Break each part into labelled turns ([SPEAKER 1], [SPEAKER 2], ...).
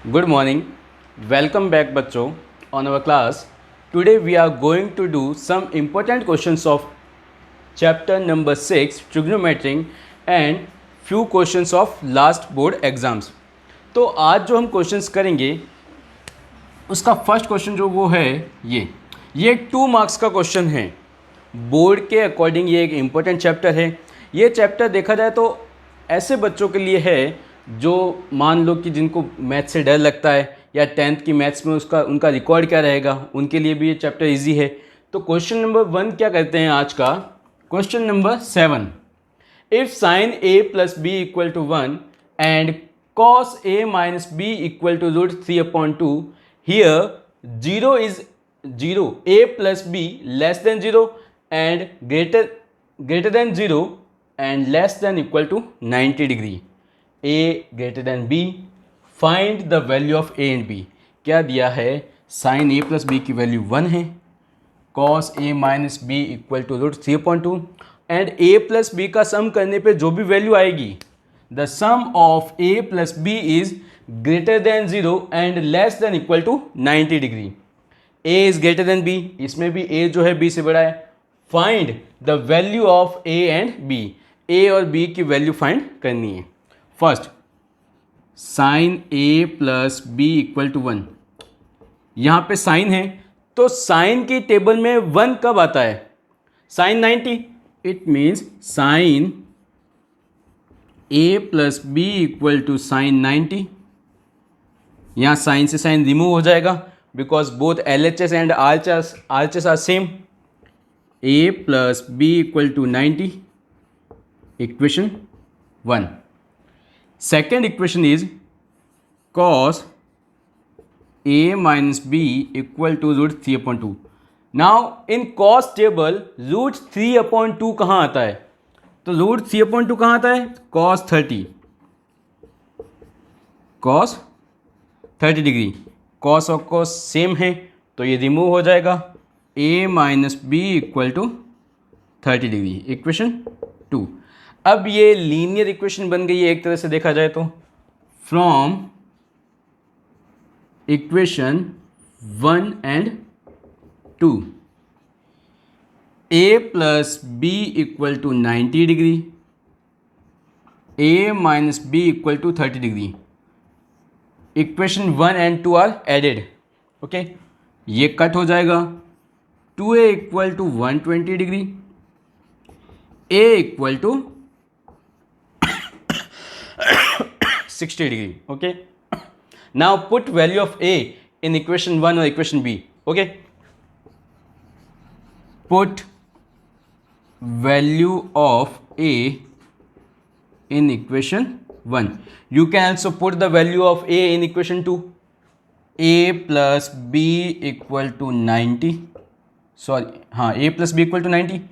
[SPEAKER 1] Good morning. Welcome back बच्चों on our class. Today we are going to do some important questions of chapter number 6 trigonometry and few questions of last board exams. तो आज जो हम questions करेंगे उसका first question जो वो है ये 2 मार्क्स का क्वेश्चन है। बोर्ड के अकॉर्डिंग ये एक इम्पोर्टेंट चैप्टर है। ये चैप्टर देखा जाए तो ऐसे बच्चों के लिए है जो मान लो कि जिनको मैथ्स से डर लगता है या 10th की मैथ्स में उनका रिकॉर्ड क्या रहेगा, उनके लिए भी ये चैप्टर इजी है। तो क्वेश्चन नंबर 1 क्या करते हैं आज का, question number 7, if sine a plus B equal to 1 and cos a minus B equal to √3/2 here 0 a plus B less than 0 and greater than 0 and less than equal to 90 degree, a greater than b, find the value of a and b। क्या दिया है, sine a plus B की value 1 है, cos a minus B equal to √3/2 and a plus b का sum करने पे जो भी वैल्यू आएगी, the sum of a plus b is greater than 0 and less than equal to 90 degree. a is greater than b, इसमें भी a जो है b से बड़ा है। Find the value of a and b, a और b की value find करनी है। First sine a plus B equal to 1, यहाँ पे साइन है तो साइन की टेबल में 1 कब आता है, sine 90, it means sine a plus B equal to sine 90। यहाँ साइन से साइन रिमूव हो जाएगा because both LHS and RHS are same. a plus B equal to 90, equation 1। Second equation is cos a minus b equal to √3/2. Now in cos table √3/2 कहाँ आता है, तो √3/2 कहाँ आता है, cos 30 डिग्री। cos और cos सेम है तो ये रिमूव हो जाएगा, a minus B equal to 30 degree, equation 2। अब ये लीनियर इक्वेशन बन गई है एक तरह से देखा जाए तो। From equation 1 and 2, a plus B equal to 90 degree, a minus B equal to 30 degree, equation 1 and 2 are added. Okay, ये कट हो जाएगा, 2a equal to 120 degree, a equal to 60 degree. Okay, now put value of a in equation 1 or equation b. Okay, put value of a in equation 1. You can also put the value of a in equation 2. a plus b equal to 90, sorry हाँ, a plus b equal to 90,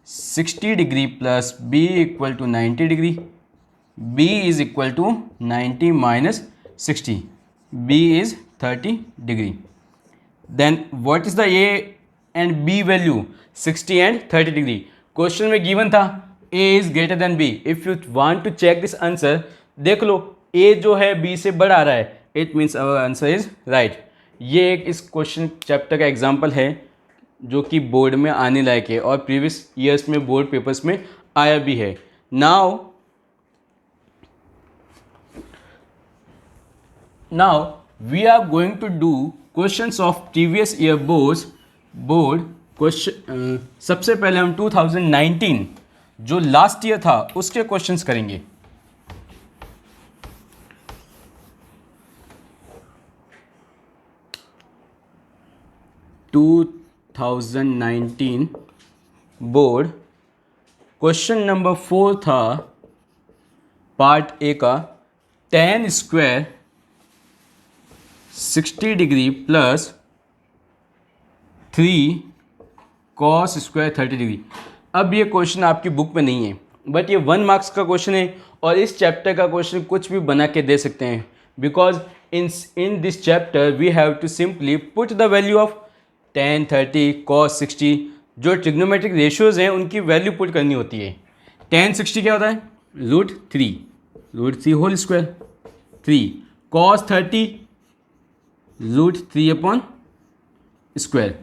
[SPEAKER 1] 60 degree plus b equal to 90 degree, b is equal to 90 minus 60, b is 30 degree. Then what is the a and b value, 60 and 30 degree. Question में given था a is greater than b. if you want to check this answer, देख लो a जो है b से बड़ा आ रहा है, it means our answer is right. ये एक इस क्वेश्चन चैप्टर का एग्जाम्पल है जो कि बोर्ड में आने लायक है और प्रीवियस ईयर्स में बोर्ड पेपर्स में आया भी है। Now we are going to do questions of previous year board question। सबसे पहले हम 2019 जो लास्ट ईयर था उसके क्वेश्चंस करेंगे। बोर्ड क्वेश्चन नंबर 4 था पार्ट ए का, tan square 60 degree plus 3 cos square 30 degree. अब ये क्वेश्चन आपकी बुक में नहीं है बट ये 1 मार्क्स का क्वेश्चन है और इस चैप्टर का क्वेश्चन कुछ भी बना के दे सकते हैं because in this chapter we have to simply put the value of tan 30 cos 60, जो ट्रिग्नोमेट्रिक रेशियोज़ हैं उनकी वैल्यू पुट करनी होती है। tan 60 क्या होता है, √3 whole square 3, cos 30 √3/²।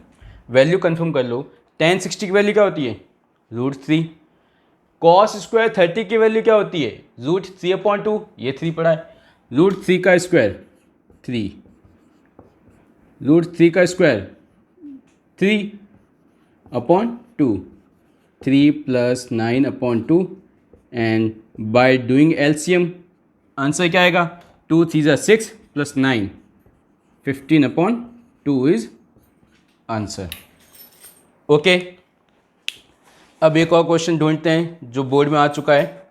[SPEAKER 1] Value confirm कर लो। tan 60 की वैल्यू क्या होती है? √3। cos स्क्वायर 30 की वैल्यू क्या होती है? √3/2। ये 3 पड़ा है। √3 का स्क्वायर 3, √3 का square 3/2, 3 + 9/2 and by doing LCM answer क्या आएगा? 2 3 = 6 + 9 15/2 इज आंसर। ओके, अब एक और क्वेश्चन ढूंढते हैं जो बोर्ड में आ चुका है।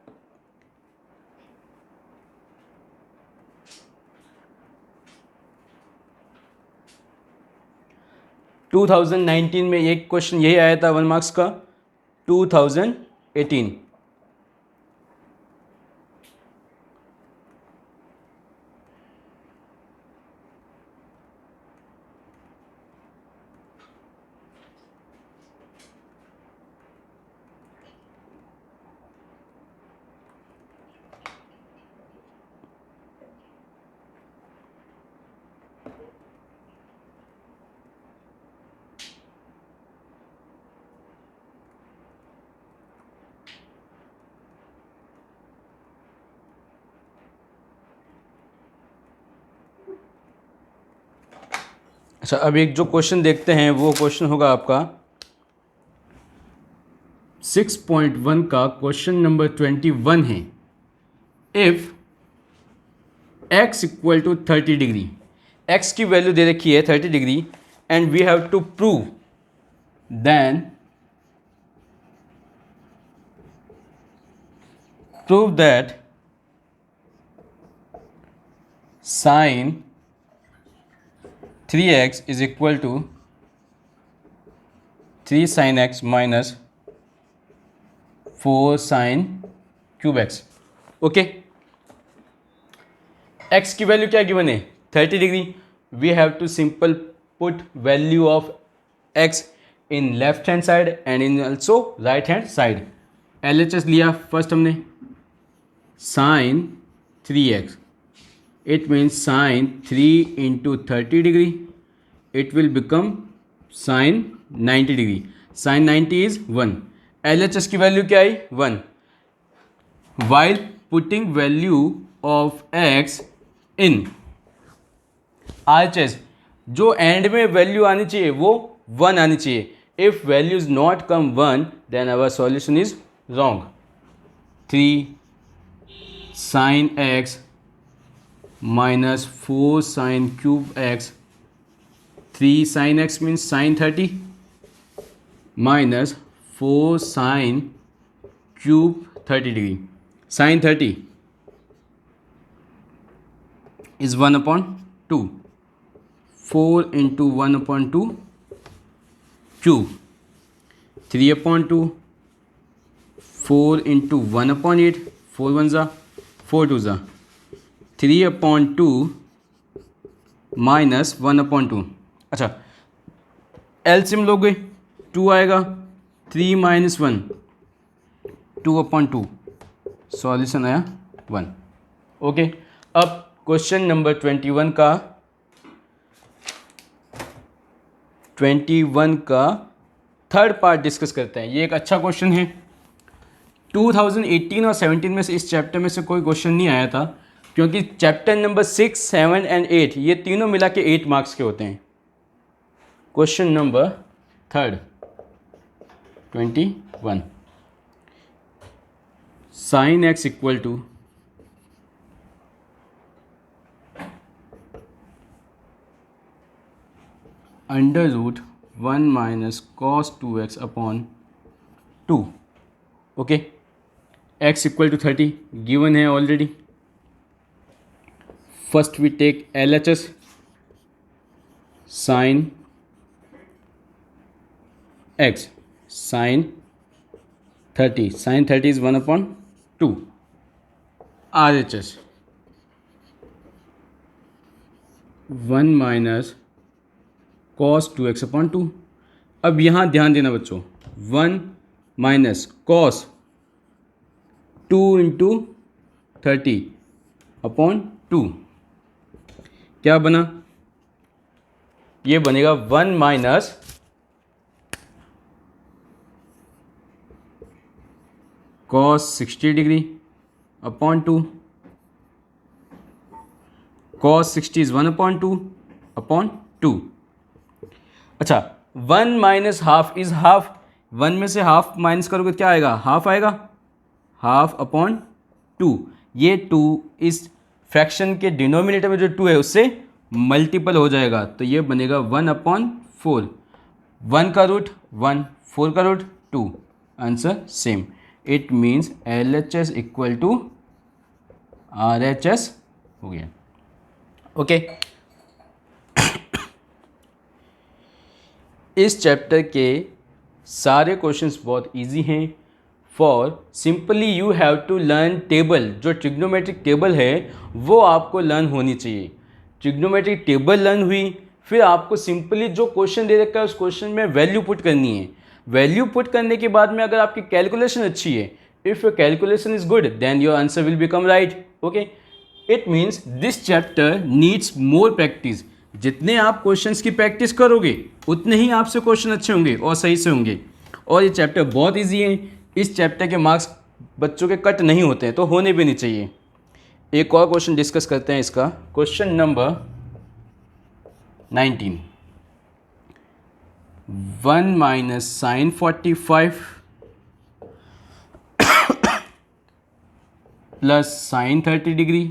[SPEAKER 1] टू 2019 में एक क्वेश्चन यही आया था 1 मार्क्स का। 2018 अच्छा, अब एक जो क्वेश्चन देखते हैं वो क्वेश्चन होगा आपका 6.1 का क्वेश्चन नंबर 21 है। इफ x = 30 डिग्री, x की वैल्यू दे रखी है 30 degree and we have to prove then prove that sin 3x is equal to 3 sin x minus 4 sin cube x। Okay, x की वैल्यू क्या गिवन है? 30 degree. We have to simple put value of x in left hand side and in also right hand side. LHS लिया first हमने sin 3x, it means sin 3 into 30 degree, it will become sin 90 degree। sin 90 is 1। LHS की value क्या आई? 1। while putting value of x in RHS, जो end में value आनी चाहिए वो 1 आनी चाहिए। If value is not come 1 then our solution is wrong. 3 sin x minus 4 sin cube x, 3 sin x means sin 30 minus 4 sin cube 30 degree। sin 30 is 1/2, 4 into 1/2 cube, 3/2, 4 into 1/8, 4 1s are 4 2s are 3/2 minus 1/2। अच्छा, LCM लोगे 2 आएगा, 3 minus 1 2/2, solution आया 1। Okay, अब question number 21 का third part discuss करते हैं। ये एक अच्छा क्वेश्चन है। 2018 और 17 में से इस चैप्टर में से कोई क्वेश्चन नहीं आया था क्योंकि चैप्टर नंबर 6, 7 एंड 8 ये तीनों मिला के 8 मार्क्स के होते हैं। Question number third 21, sin x equal to √1 minus cos 2x upon 2। ओके, x इक्वल टू 30 गिवन है already. First we take LHS, sin x, sin 30, sin 30 is 1/2, RHS 1 minus cos 2x/2। अब यहाँ ध्यान देना बच्चों, 1 minus cos 2 into 30/2 क्या बना? ये बनेगा 1 minus cos 60 degree upon 2, cos 60 is 1 upon 2 upon 2। अच्छा 1 माइनस हाफ इज हाफ, 1 में से हाफ माइनस करोगे क्या आएगा, हाफ आएगा, हाफ अपॉन 2। ये 2 इस फ्रैक्शन के डिनोमिनेटर में जो 2 है उससे मल्टीपल हो जाएगा, तो ये बनेगा 1 अपॉन 4। 1 का रूट 1, 4 का root 2, answer same. It means LHS equal to RHS हो गया। ओके इस चैप्टर के सारे क्वेश्चंस बहुत इजी हैं। For simply you have to learn table, जो ट्रिग्नोमेट्रिक टेबल है वो आपको लर्न होनी चाहिए। ट्रिग्नोमेट्रिक टेबल लर्न हुई, फिर आपको सिंपली जो क्वेश्चन दे रखा है उस क्वेश्चन में वैल्यू पुट करनी है। वैल्यू पुट करने के बाद में अगर आपकी कैलकुलेशन अच्छी है, if your calculation is good then your answer will become right. Okay it means this chapter needs more practice. जितने आप क्वेश्चंस की प्रैक्टिस करोगे उतने ही आपसे क्वेश्चन अच्छे होंगे और सही से होंगे। और ये चैप्टर बहुत ईजी है, इस चैप्टर के मार्क्स बच्चों के कट नहीं होते हैं, तो होने भी नहीं चाहिए। एक और क्वेश्चन डिस्कस करते हैं इसका, question number 19। 1 minus sine 45 plus sine 30 degree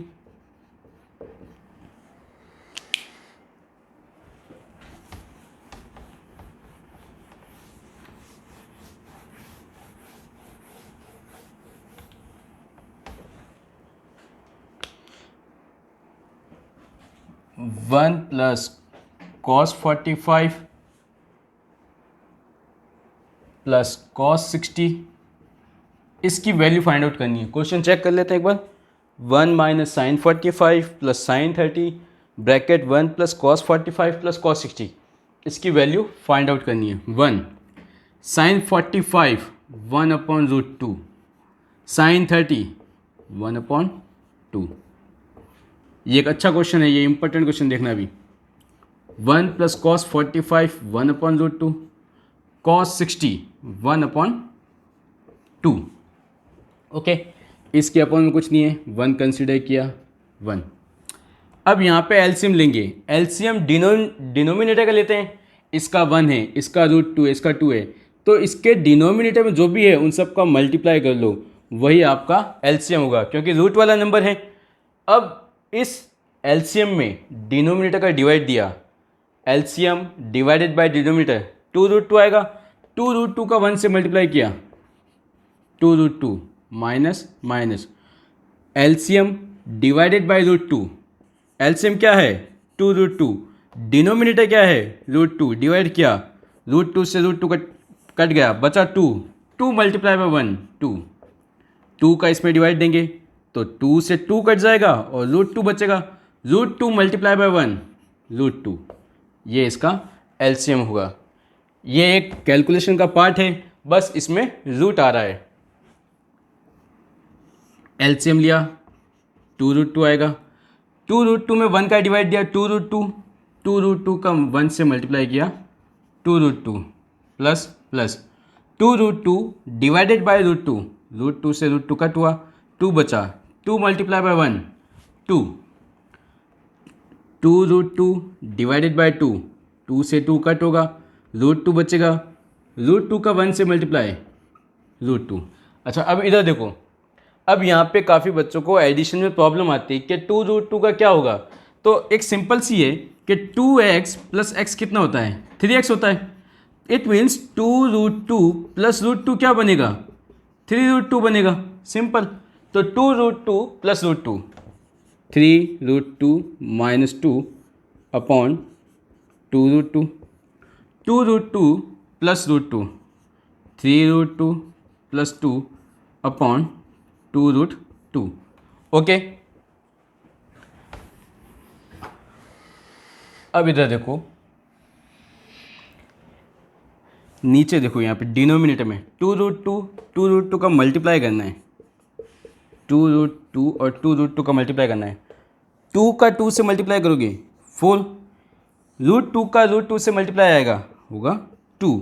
[SPEAKER 1] one plus cos 45 plus cos 60, इसकी वैल्यू फाइंड आउट करनी है। क्वेश्चन चेक कर लेते हैं एक बार। 1 minus sine 45 plus sine 30 bracket 1 plus cos 45 plus cos 60, इसकी वैल्यू फाइंड आउट करनी है। 1 sine 45 1 upon root 2, sine 30 1 upon 2। ये एक अच्छा क्वेश्चन है, ये इंपॉर्टेंट क्वेश्चन देखना अभी। 1 plus cos 45 1 upon root 2, cos 60 1 upon 2। Okay इसके अपॉन में कुछ नहीं है, 1 कंसिडर किया 1। अब यहाँ पे एलसीएम लेंगे, एलसीएम डिनोमिनेटर का लेते हैं। इसका 1 है, इसका रूट 2 है, इसका 2 है, तो इसके डिनोमिनेटर में जो भी है उन सब का मल्टीप्लाई कर लो, वही आपका एलसीएम होगा, क्योंकि रूट वाला नंबर है। अब इस एलसीएम में डिनोमिनेटर का डिवाइड दिया, LCM divided by denominator 2 root 2 आएगा। 2 रूट 2 का 1 से मल्टीप्लाई किया, 2 root 2 minus minus, LCM divided by root 2, LCM क्या है 2 रूट 2, डिनोमिनेटर क्या है रूट 2, डिवाइड किया, रूट 2 से रूट 2 कट गया, बचा 2, 2 मल्टीप्लाई बाय 1 2, 2 का इसमें डिवाइड देंगे तो 2 से 2 कट जाएगा और रूट 2 बचेगा, रूट 2 मल्टीप्लाई बाय 1 रूट 2, ये इसका एलसीएम होगा। ये एक कैलकुलेशन का पार्ट है, बस इसमें रूट आ रहा है। एलसीएम लिया 2 रूट 2 आएगा, 2 रूट 2 में 1 का डिवाइड दिया 2 रूट 2, 2 रूट 2 का 1 से मल्टीप्लाई किया 2 root 2 plus plus 2 root 2 divided by root 2, root 2 से रूट 2 कट हुआ, 2 बचा, 2 multiply by 1 2, 2 root 2 divided by 2, 2 से 2 कट होगा, रूट 2 बचेगा, रूट 2 का 1 से मल्टीप्लाई रूट 2। अच्छा अब इधर देखो, अब यहाँ पे काफ़ी बच्चों को एडिशन में प्रॉब्लम आती है कि 2 रूट 2 का क्या होगा। तो एक सिंपल सी है कि 2x प्लस x कितना होता है 3x होता है। It means 2 root 2 plus root 2 क्या बनेगा 3 रूट 2 बनेगा, सिंपल। तो 2 root 2 plus root 2, 3 root 2 minus 2 upon 2 root 2, 2 root 2 plus root 2, 3 root 2 plus 2 upon 2 root 2। Okay अब इधर देखो, नीचे देखो, यहाँ पे डिनोमिनेटर में 2 रूट 2 का मल्टीप्लाई करना है, 2 रूट 2 और 2 रूट 2 का मल्टीप्लाई करना है। 2 का 2 से मल्टीप्लाई करोगे 4, √2 का √2 से मल्टीप्लाई आएगा, होगा 2,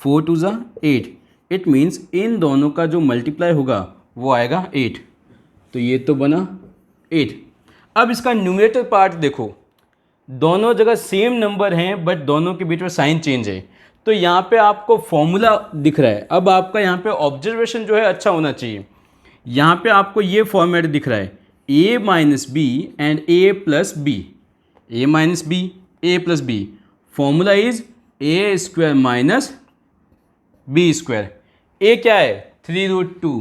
[SPEAKER 1] 4 2 ज़ा 8। इट मीन्स इन दोनों का जो मल्टीप्लाई होगा वो आएगा 8। तो ये तो बना 8। अब इसका न्यूमरेटर पार्ट देखो, दोनों जगह सेम नंबर हैं बट दोनों के बीच में साइन चेंज है। तो यहाँ पे आपको फॉर्मूला दिख रहा है। अब आपका यहाँ पे ऑब्जर्वेशन जो है अच्छा होना चाहिए। यहाँ पे आपको ये फॉर्मेट दिख रहा है, a minus B and a plus B, a minus B a plus B. Formula is a square minus B square. a क्या है 3√2,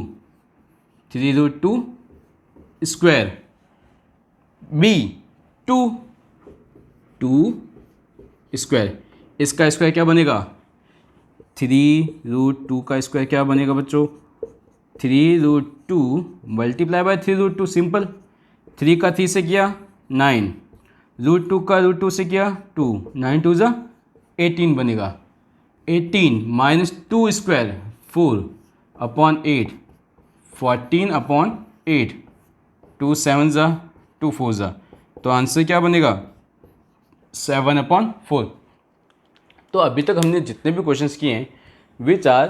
[SPEAKER 1] 3√2 स्क्वायर, b 2 स्क्वायर। इसका स्क्वायर क्या बनेगा 3√2 का स्क्वायर क्या बनेगा बच्चों 3√2 मल्टीप्लाई बाय 3√2, सिंपल। 3 का 3 से किया 9, √2 का √2 से किया 2, 9 2 ज़ा 18 बनेगा। 18 माइनस 2 स्क्वायर 4 अपॉन 8, 14 अपॉन 8, 2 7 ज़ा 2 4 ज़ा। तो आंसर क्या बनेगा 7/4। तो अभी तक हमने जितने भी क्वेश्चंस किए हैं which are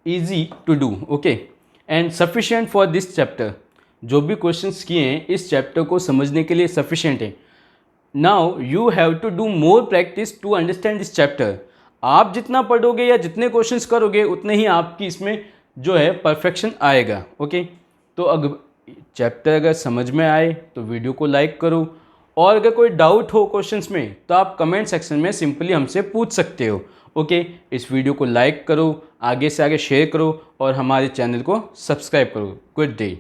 [SPEAKER 1] easy to do, okay, and sufficient for this chapter. जो भी क्वेश्चंस किए हैं इस चैप्टर को समझने के लिए सफिशिएंट है। Now you have to do more practice to understand this chapter. आप जितना पढ़ोगे या जितने क्वेश्चंस करोगे उतने ही आपकी इसमें जो है परफेक्शन आएगा, ओके। तो अगर चैप्टर अगर समझ में आए तो वीडियो को लाइक करो, और अगर कोई डाउट हो क्वेश्चंस में तो आप कमेंट सेक्शन में सिंपली हमसे पूछ सकते हो, ओके। इस वीडियो को लाइक करो, आगे से आगे शेयर करो और हमारे चैनल को सब्सक्राइब करो। Good day.